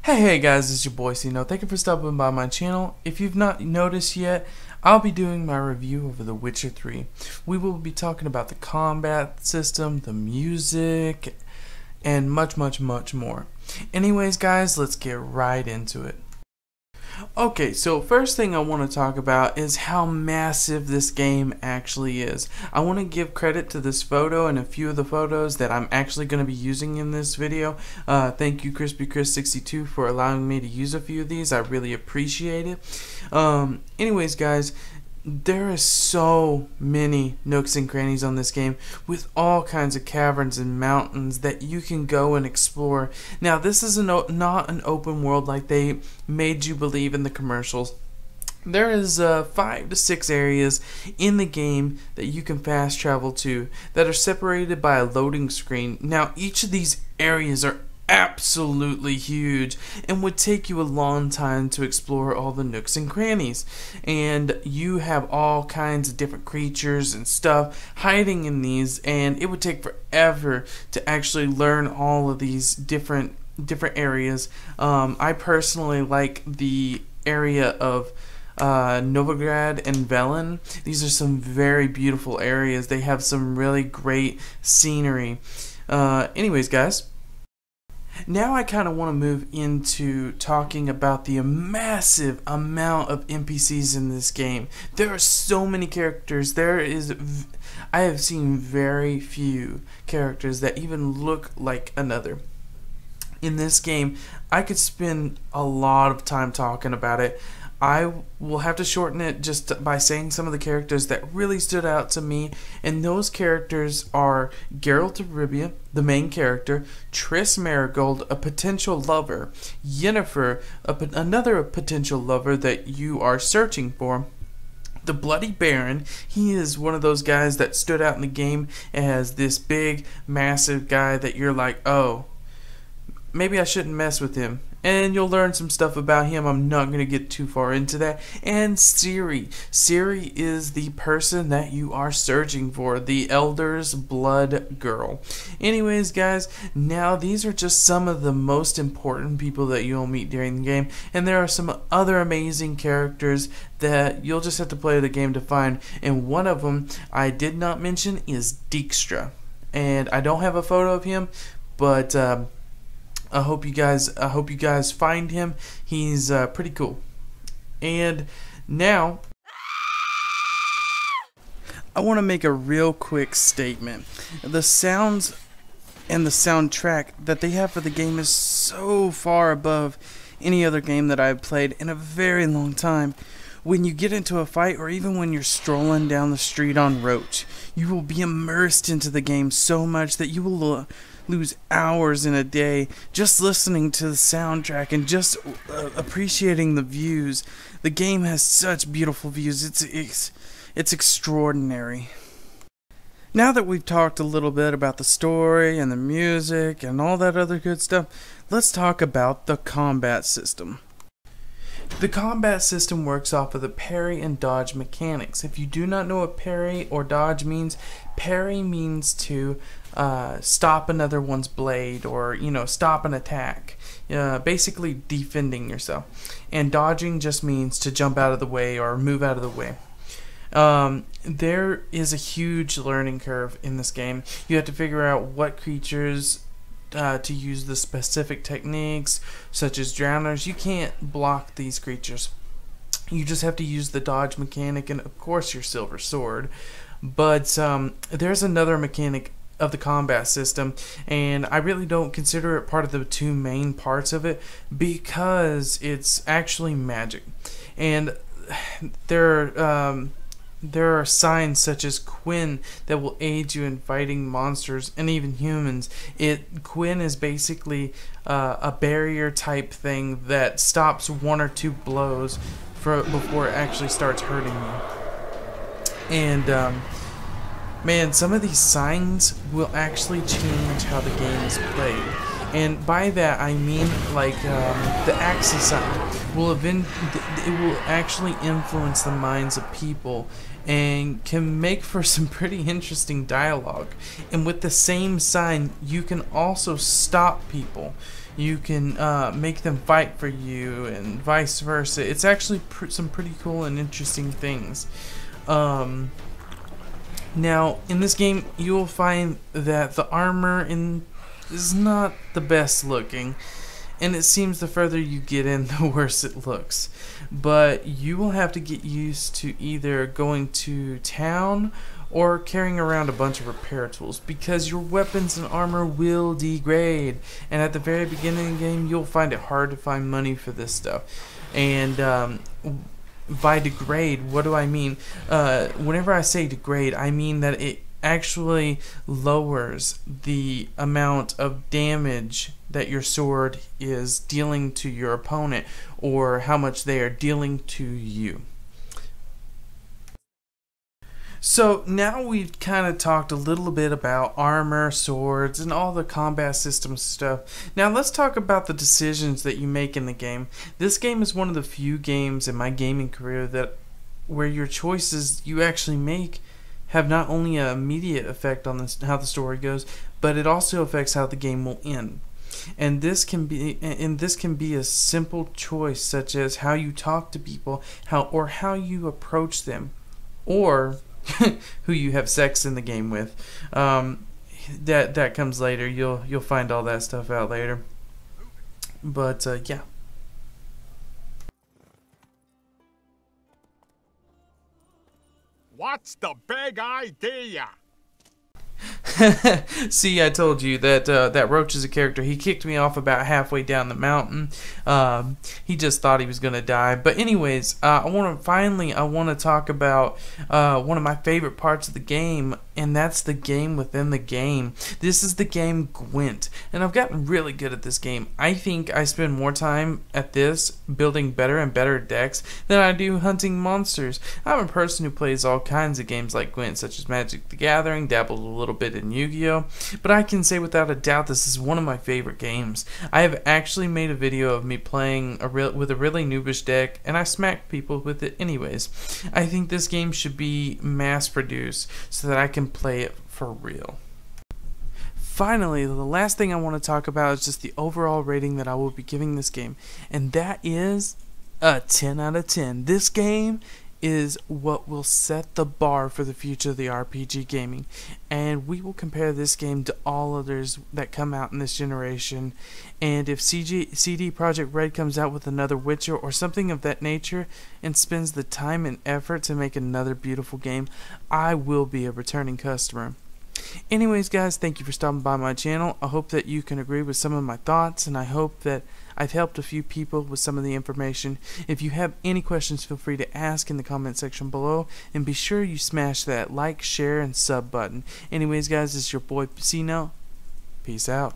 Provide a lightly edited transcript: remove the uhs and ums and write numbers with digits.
Hey guys, it's your boy Cino. Thank you for stopping by my channel. If you've not noticed yet, I'll be doing my review of The Witcher 3. We will be talking about the combat system, the music, and much more. Anyways guys, let's get right into it. Okay, so first thing I want to talk about is how massive this game actually is. I want to give credit to this photo and a few of the photos that I'm actually going to be using in this video. Thank you CrispyChris62 for allowing me to use a few of these. I really appreciate it. Anyways guys, there are so many nooks and crannies on this game with all kinds of caverns and mountains that you can go and explore. Now this is not an open world like they made you believe in the commercials. There is 5 to 6 areas in the game that you can fast travel to that are separated by a loading screen. Now each of these areas are absolutely huge and would take you a long time to explore all the nooks and crannies, and you have all kinds of different creatures and stuff hiding in these, and it would take forever to actually learn all of these different areas. I personally like the area of Novigrad and Velen. These are some very beautiful areas. They have some really great scenery. Anyways guys, now I kind of want to move into talking about the massive amount of NPCs in this game. There are so many characters. I have seen very few characters that even look like another. In this game, I could spend a lot of time talking about it. I will have to shorten it just by saying some of the characters that really stood out to me, and those characters are Geralt of Rivia, the main character, Triss Marigold, a potential lover, Yennefer, another potential lover that you are searching for, the Bloody Baron. He is one of those guys that stood out in the game as this big, massive guy that you're like, oh, maybe I shouldn't mess with him. And you'll learn some stuff about him. I'm not going to get too far into that. And Ciri. Ciri is the person that you are searching for. The Elder's Blood Girl. Anyways, guys, now these are just some of the most important people that you'll meet during the game. And there are some other amazing characters that you'll just have to play the game to find. And one of them I did not mention is Dijkstra. And I don't have a photo of him, but I hope you guys find him. He's pretty cool. And now I want to make a real quick statement. The sounds and the soundtrack that they have for the game is so far above any other game that I've played in a very long time. When you get into a fight, or even when you're strolling down the street on Roach, you will be immersed into the game so much that you will lose hours in a day just listening to the soundtrack and just appreciating the views. The game has such beautiful views. It's extraordinary. Now that we've talked a little bit about the story and the music and all that other good stuff, let's talk about the combat system. The combat system works off of the parry and dodge mechanics. If you do not know what parry or dodge means, parry means to stop another one's blade, or stop an attack, basically defending yourself. And dodging just means to jump out of the way or move out of the way. There is a huge learning curve in this game. You have to figure out what creatures to use the specific techniques, such as drowners. You can't block these creatures. You just have to use the dodge mechanic and of course your silver sword. But there's another mechanic of the combat system, and I really don't consider it part of the two main parts of it because it's actually magic. And there are signs such as Quinn that will aid you in fighting monsters and even humans. Quinn is basically a barrier type thing that stops 1 or 2 blows before it actually starts hurting you. And man, some of these signs will actually change how the game is played. And by that I mean, like, the axis sign will actually influence the minds of people and can make for some pretty interesting dialogue. And with the same sign, you can also stop people. You can make them fight for you, and vice versa. It's actually some pretty cool and interesting things. Now, in this game, you will find that the armor is not the best looking, and it seems the further you get in, the worse it looks. But you will have to get used to either going to town or carrying around a bunch of repair tools, because your weapons and armor will degrade. And at the very beginning of the game, you'll find it hard to find money for this stuff. And by degrade, what do I mean? Whenever I say degrade, I mean that it actually lowers the amount of damage that your sword is dealing to your opponent, or how much they are dealing to you. So now we've kind of talked a little bit about armor, swords, and all the combat system stuff. Now let's talk about the decisions that you make in the game. This game is one of the few games in my gaming career where your choices you actually make have not only an immediate effect on how the story goes, but it also affects how the game will end. And this can be a simple choice, such as how you talk to people, how you approach them, or who you have sex in the game with. That comes later. You'll find all that stuff out later. But yeah. What's the big idea? See, I told you that that Roach is a character. He kicked me off about halfway down the mountain. He just thought he was gonna die. But anyways, I want to talk about one of my favorite parts of the game, and that's the game within the game. This is the game Gwent, and I've gotten really good at this game. I think I spend more time at this building better and better decks than I do hunting monsters. I'm a person who plays all kinds of games like Gwent, such as Magic the Gathering, dabbled a little bit in Yu-Gi-Oh, but I can say without a doubt this is one of my favorite games. I have actually made a video of me playing with a really noobish deck, and I smacked people with it anyways. I think this game should be mass produced so that I can play it for real. Finally, the last thing I want to talk about is just the overall rating that I will be giving this game, and that is a 10 out of 10. This game is what will set the bar for the future of the RPG gaming, and we will compare this game to all others that come out in this generation. And if CD Projekt Red comes out with another Witcher or something of that nature and spends the time and effort to make another beautiful game, I will be a returning customer. Anyways guys, thank you for stopping by my channel. I hope that you can agree with some of my thoughts, and I hope that I've helped a few people with some of the information. If you have any questions, feel free to ask in the comment section below, and be sure you smash that like, share, and sub button. Anyways guys, this is your boy Pacino. Peace out.